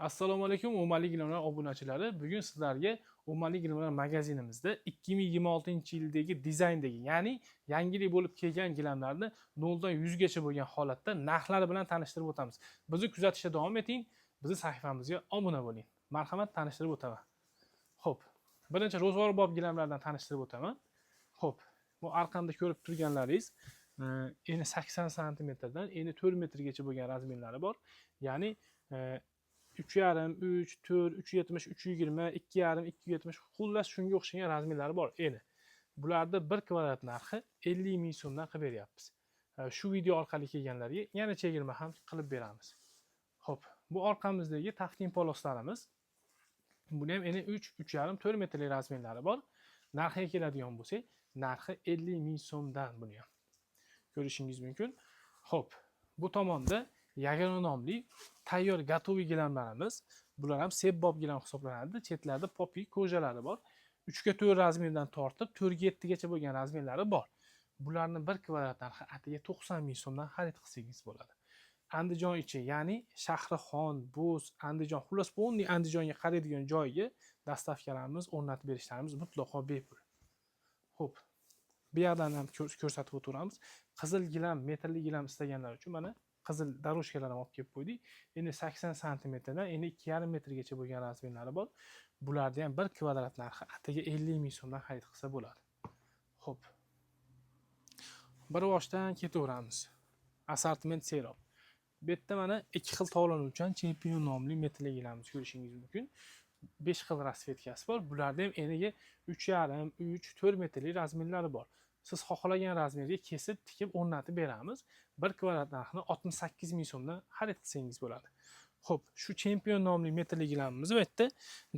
Assalomu alaykum, O'mali gilamlar obunachilari. Bugun sizlarga O'mali gilamlar magazinimizda 2026-yildagi dizayndagi, ya'ni yangilik bo'lib kelgan gilamlarni 0 dan 100 gacha bo'lgan holatda narxlari bilan tanishtirib o'tamiz. Bizni kuzatishda davom eting, bizning sahifamizga obuna bo'ling. Marhamat, tanishtirib o'taman. Xo'p, birinchi ro'zg'orbob gilamlardan tanishtirib o'taman. Xo'p, bu arqamda ko'rib turganlaringiz eni 80 sm dan eni 4 metrgacha bo'lgan razmerlari bor. Ya'ni 3,5, 3, 4, 3,70, 3,20, 2,5, 2,70 xullas shunga o'xshagan razmerlari bor eni. Bularda 1 kvadrat narxi 50 ming so'mdan qilib beryapmiz. Shu video orqali kelganlarga yana chegirma ham qilib beramiz. Xo'p, bu orqamizdagi taqdim poloslarimiz. Buni ham eni 3, 3,5, 4 metrli razmerlari bor. Narxiga keladigan bo'lsak, narxi 50 ming so'mdan buni ham ko'rishingiz mumkin. Xo'p, bu tomonda yagona nomli tayyor gatoviy gilamlarimiz. Bular ham sebbob gilam hisoblanadi. Chetlarda popi ko'jalari bor. 3 ga 4 razmerdan tortib 4 ga 7 gacha bo'lgan razmerlari bor. Bularni 1 kvadrat narxi atiga 90 ming so'mdan xarid qilsangiz bo'ladi. Andijon ichi, ya'ni Shahrixon, Bo'z, Andijon, xullas bo'ldi Andijonga qaraydigan joyga dastavkalarimiz o'rnatib berishlarimiz mutlaqo bepul. Xo'p, bu yerdan ham ko'rsatib o'tiramiz. Qizil gilam, metrli gilam istaganlar uchun mana qizil daroshkalarni olib kelib qo'ydik. Endi 80 sm dan endi 2,5 metrgacha bo'lgan razmerlari bor. Bularda ham 1 kvadrat narxi atiga 50 ming so'mdan xarid qilsa bo'ladi. Xo'p. Bir boshdan ketaveramiz. Assortiment serob. Bu yerda mana 2 xil tovlanuvchan Champion nomli metrli gilamimiz ko'rishingiz mumkin. 5 xil rasvetkasi bor. Bularda ham eniga 3,5, 3, 4 metrli razmerlari bor. Siz xohlagan razmerga kesib, tikib o'rnatib beramiz. 1 kvadrat narxini 68 ming so'mdan xarid qilsangiz bo'ladi. Xo'p, shu Champion nomli metrli gilamimiz bu yerda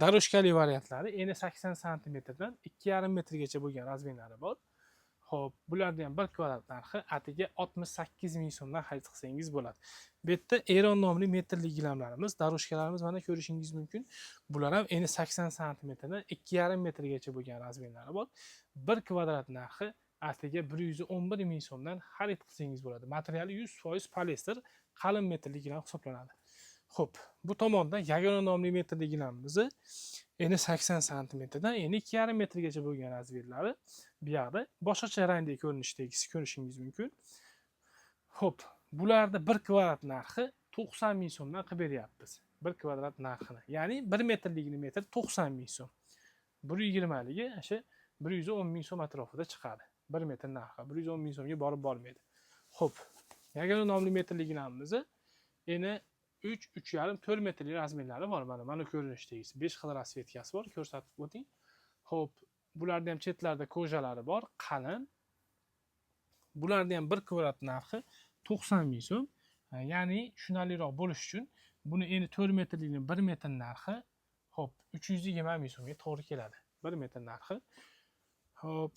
daroshkali variantlari eni 80 sm dan 2,5 metrgacha bo'lgan razmerlari bor. Xo'p, bularda ham 1 kvadrat narxi atiga 68 ming so'mdan xarid qilsangiz bo'ladi. Bu yerda Eron nomli metrli gilamlarimiz, daroshkalarimiz mana ko'rishingiz mumkin. Bular ham eni 80 sm dan 2,5 metrgacha bo'lgan razmerlari bor. 1 kvadrat narxi atiga 111 ming so'mdan xarid qilsangiz bo'ladi. Materiali 100% poliester, qalin metrli gilam hisoblanadi. Xo'p, bu tomonda yagona nomli metrli gilamimiz eni 80 sm dan eni 2,5 metrgacha bo'lgan razmerlari. Bu yerda boshqacha rangdagi ko'rinishdagisi ko'rishingiz mumkin. Xo'p, bularda 1 kvadrat narxi 90 ming so'mdan qilib beryapmiz. 1 kvadrat narxini. Ya'ni 1 metrligini metr 90 ming so'm. 120 ligi o'sha 110 ming so'm atrofida chiqadi. 1 metr narxi 110 ming so'mga borib bormaydi. Xo'p, yagona nomli metrli gilamimiz eni 3, 3,5, 4 metrli razmerlari bor. Mana ko'rinishdagisi 5 xil rasvetkasi bor, ko'rsatib o'ting. Xo'p, bularda ham chetlarda ko'jalari bor, qalin. Bularda ham 1 kvadrat narxi 90 ming so'm. Ya'ni tushunarliroq bo'lish uchun buni eni 4 metrligini 1 metr narxi xo'p 320 ming so'mga to'g'ri keladi. 1 metr narxi. Xo'p,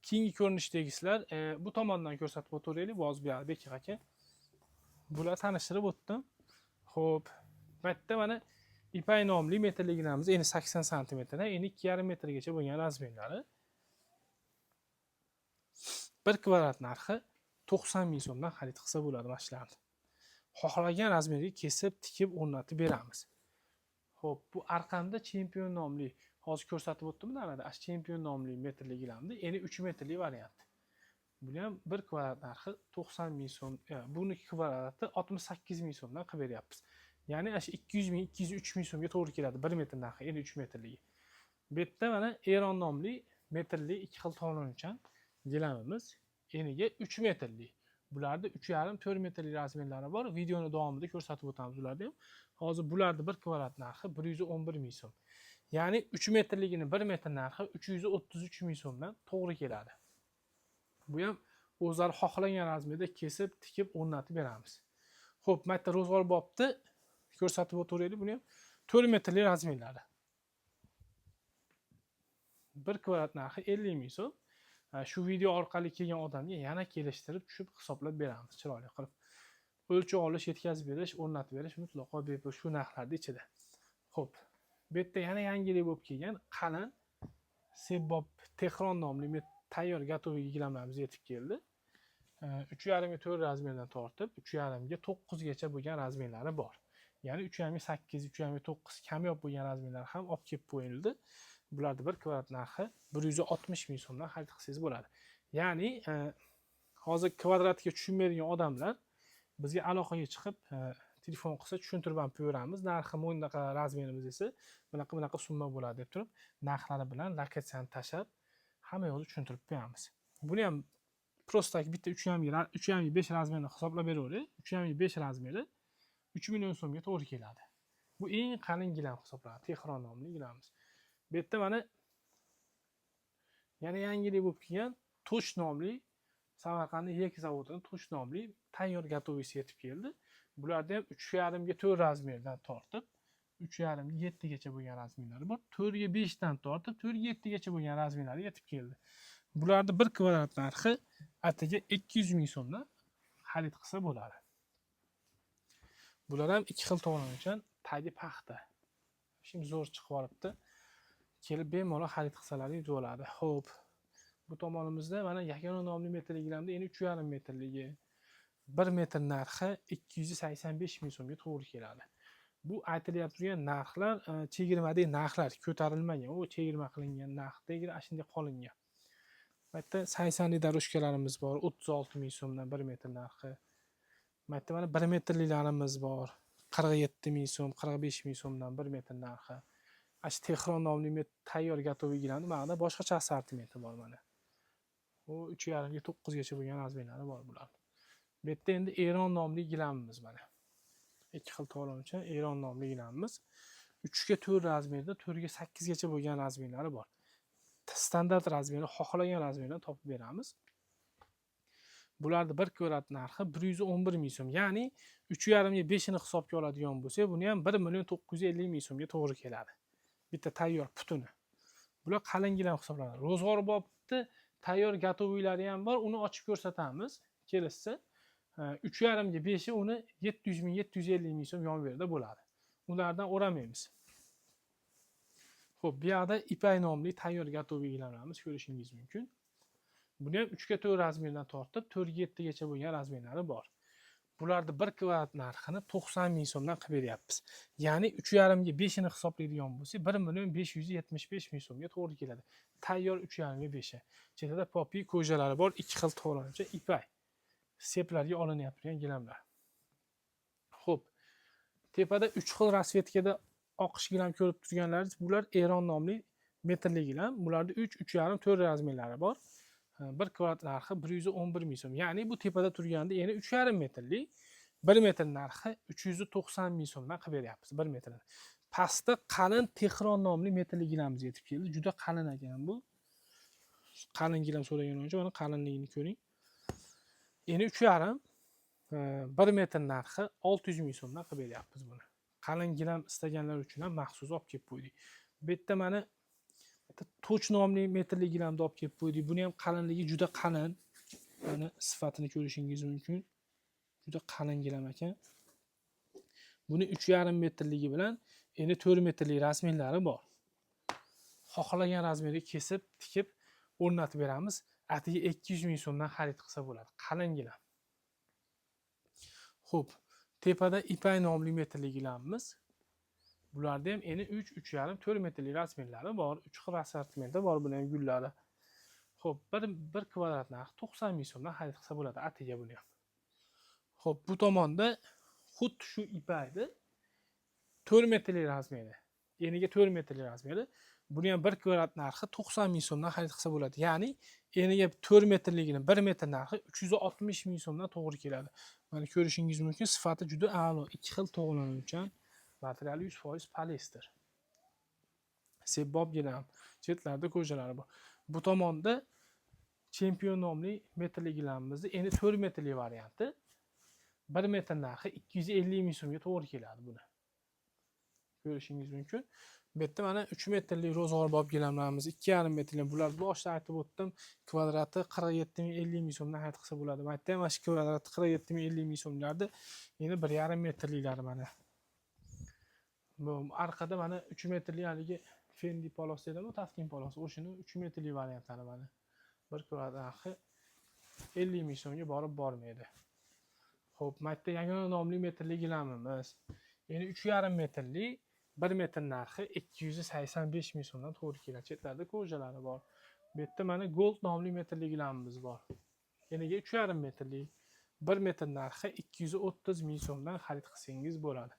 keyingi ko'rinishdagilar bu tomondan ko'rsatib o'tiraylik. Voz bu yerda Bekir aka. Bular tanishtirib o'tdim. Xo'p, bu yerda mana Ipay nomli metrli gilamimiz eni 80 sm dan eni 2,5 metrgacha bo'lgan razmerlari. 1 kvadrat narxi 90 ming so'mdan xarid qilsa bo'ladi mana shularni. Xohlagan razmerga kesib, tikib o'rnatib beramiz. Xo'p, bu arqamda Champion nomli, hozir ko'rsatib o'tdim narada, Champion nomli metrli gilamda eni 3 metrli variant. Buni ham 1 kvadrat narxi 90 ming so'm, buni kvadrati 68 ming so'mdan qilib beryapmiz. Ya'ni 200 ming, 203 ming so'mga to'g'ri keladi 1 metr narxi, eni 3 metrligi. Bu yerda mana Eron nomli metrli 2 xil tovlanuvchan gilamimiz eniga 3 metrli. Bularda 3,5, 4 metrli razmerlari bor. Videoni davomida ko'rsatib o'tamiz ularni ham. Hozir bularda 1 kvadrat narxi 111 ming so'm. Ya'ni 3 metrligini 1 metr narxi 333 ming so'mdan to'g'ri keladi. Bu ham o'zlari xohlagan razmerda kesib, tikib o'rnatib beramiz. Xo'p, bu yerda ro'zg'orbobni ko'rsatib o'tiraylik. Buni ham 4 metrli razmerlari. 1 kvadrat narxi 50 ming so'm. Shu video orqali kelgan odamga yana kelishtirib tushib hisoblab beramiz chiroyli qilib. O'lchov olish, yetkazib berish, o'rnatib berish mutlaqo bepul shu narxlarda ichida. Xo'p, bu yerda yana yangilik bo'lib kelgan qalin sebbob Tehron nomli tayyor gatoviy gilamlarimiz yetib keldi. 3,5 ga 4 razmerdan tortib 3,5 ga 9 gacha bo'lgan razmerlari bor. Ya'ni 3,8, 3,9 kamyob bo'lgan razmerlar ham olib kelib qo'yildi. Bularning bir kvadrat narxi 160 ming so'mdan xarid qilsangiz bo'ladi. Ya'ni hozir kvadratga tushunmaydigan odamlar bizga aloqaga chiqib telefon qilsa tushuntirib ham beramiz. Narxi bunaqa, razmerimiz esa bunaqa summa bo'ladi deb turib, narxlari bilan lokatsiyani tashlab hamma yo'lni tushuntirib beramiz. Buni ham prostaki bitta 3,5 razmerni hisoblab beravering. 3,5 razmeri 3 million so'mga to'g'ri keladi. Bu eng qalin gilam hisoblanadi. Tehron nomli gilamiz. Bu yerda mana yana yangilik bo'lib kelgan Tosh nomli Samarqandning Yek zavodidan Tosh nomli tayyor gatovisi yetib keldi. Bularda ham 3,5 ga 4 razmerdan tortib 3,5 ga 7 gacha bo'lgan razmerlari bor. 4 ga 5 dan tortib 4 ga 7 gacha bo'lgan razmerlari yetib keldi. Bularning bir kvadrat narxi atigi 200 ming so'mdan xarid qilsa bo'ladi. Bular ham ikki xil to'g'lanuvchan, tagi paxta. Şimdi zo'r chiqib olibdi. Kelib bemalol xarid qilsalaringiz bo'ladi. Xo'p. Bu tomonimizda mana yagona nomli metrli gilamda endi 3,5 metrligi 1 metr narxi 285 ming so'mga to'g'ri keladi. Bu aytilyapti turgan narxlar chegirmadagi narxlar, ko'tarilmagan, u chegirma qilingan narxdagi shunday qolingan. Bu yerda 80 li daroshkalarimiz bor, 36 ming so'mdan 1 metr narxi. Bu yerda mana 1 metrliklarimiz bor, 47 ming so'm, 45 ming so'mdan 1 metr narxi. Ash Tehron nomli tayyor gatoviy gilamda mana boshqacha assortimenti bor mana. U 3,5 ga 9 gacha bo'lgan razmerlari bor bular. Bu yerda endi Eron nomli gilamimiz mana. Ikki xil to'g'lanuvchan Eron nomli gilamimiz. 3 ga 4 razmerda 4 ga 8 gacha bo'lgan razmerlari bor. Standart razmeri, xohlagan razmerdan topib beramiz. Bularning bir kvadrat narxi 111 ming so'm. Ya'ni 3,5 ga 5 ni hisobga oladigan bo'lsak, buni ham 1 million 950 ming so'mga to'g'ri keladi. Bitta tayyor putuni. Bular qalin gilam hisoblanadi. Ro'zg'orbobda tayyor gatoviylari ham bor, uni ochib ko'rsatamiz. Kelsa 3,5 ga 5i uni 700 ming 750 ming so'm yon berida bo'ladi. Ulardan o'ramaymiz. Xo'p, bu yoqda Ipay nomli tayyor gatoviy gilamlarimiz ko'rishingiz mumkin. Buni ham 3 ga 4 razmerdan tortib 4 ga 7 gacha bo'lgan razmerlari bor. Bularning 1 kvadrat narxini 90 ming so'mdan qilib beryapmiz. Ya'ni 3,5 ga 5 ni hisoblaydigan bo'lsak, 1 million 575 ming so'mga to'g'ri keladi. Tayyor 3,5 ga 5. Chetida popi ko'jalari bor, ikki xil to'g'lanuvchi Ipay. Seplarga olinyapti turgan gilamlar. Xo'p. Tepada 3 xil rasvetkada oqish gilam ko'rib turganlaringiz, bular Eron nomli metrli gilam. Bularda 3, 3,5, 4 razmerlari bor. 1 kvadrat narxi 111 ming so'm. Ya'ni bu tepada turganda yana 3,5 metrli 1 metr narxi 390 ming so'mdan qilib beryapmiz 1 metrni. Pastda qalin Tehron nomli metrli gilamiz yetib keldi. Juda qalin ekan bu. Qalin gilam so'ragan uchun mana qalinligini ko'ring. Endi 3,5 1 metr narxi 600 ming so'mdan qilib beryapmiz buni. Qalin gilam istaganlar uchun ham maxsus olib kelib qo'ydik. Bu yerda mana Toch nomli metrli gilamni olib kelib qo'ydik. Buni ham qalinligi juda qalin. Mana sifatini ko'rishingiz mumkin. Juda qalin gilam ekan. Buni 3,5 metrligi bilan endi 4 metrlik razmerlari bor. Xohlagan razmerga kesib, tikib o'rnatib beramiz. Atiga 200 ming so'mdan xarid qilsa bo'ladi. Qalin gilam. Xo'p, tepada Ipay nomli metrli gilamimiz. Bularda ham endi 3, 3,5, 4 metrli razmerlari bor. 3 xil assortimenti bor buni ham gullari. Xo'p, 1 kvadrat narxi 90 ming so'mdan xarid qilsa bo'ladi atiga buni ham. Xo'p, bu tomonda xuddi shu Ipayni 4 metrli razmeri. Eniga 4 metrli razmeri. Buni ham 1 kvadrat narxi 90 ming so'mdan xarid qilsa bo'ladi. Ya'ni eniga 4 metrligini 1 metr narxi 360 ming so'mdan to'g'ri keladi. Mana ko'rishingiz mumkin, sifati juda a'lo. Ikki xil to'g'lanuvchan. Materiali 100% poliester. Sebbob gilam, chetlarida ko'jalari bor. Bu tomonda Champion nomli metrli gilamimizda endi 4 metrli varianti 1 metr narxi 250 ming so'mga to'g'ri keladi buni. Ko'rishingiz mumkin. Bu yerda mana 3 metrli ro'zg'orbob gilamlarimiz, 2,5 metrli. Bular boshida aytib o'tdim, kvadrati 47 ming 50 ming so'mdan xarid qilsa bo'ladi. Bu yerda mana shu kvadrati 47 ming 50 ming so'mlarda endi 1,5 metrliklari mana. Bu arkada mana 3 metrli haligi Fendi polos dedim, Taftin polos. O'shini 3 metrli variantlari mana. 1 kvadrat narxi 50 ming so'mga borib bormaydi. Xo'p, bu yerda yagona nomli metrli gilamimiz. Ya'ni 3,5 metrlik 1 metr narxi 285 ming so'mdan to'g'ri keladi. Chetlarda ko'rjalari bor. Bu yerda mana Gold nomli metrliklarimiz bor. Ya'ni 3,5 metrlik 1 metr narxi 230 ming so'mdan xarid qilsangiz bo'ladi.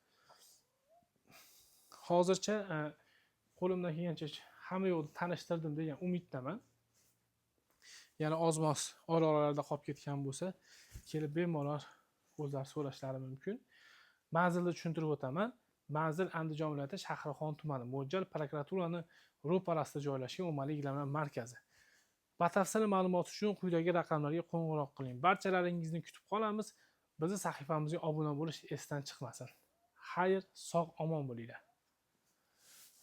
Hozircha qo'limdan kelgancha hamma yo'qni tanishtirdim degan umiddaman. Yana oz-moz oralarda qolib ketgan bo'lsa, kelib bemalol o'zlari so'rashlari mumkin. Manzilni tushuntirib o'taman. Manzil Andijon viloyati Shahrixon tumani, mo'ljal prokuraturani ro'parasida joylashgan ommaviy ishlar markazi. Batafsil ma'lumot uchun quyidagi raqamlarga qo'ng'iroq qiling. Barchalaringizni kutib qolamiz. Bizning sahifamizga obuna bo'lish esdan chiqmasin. Xayr, sog' omon bo'linglar.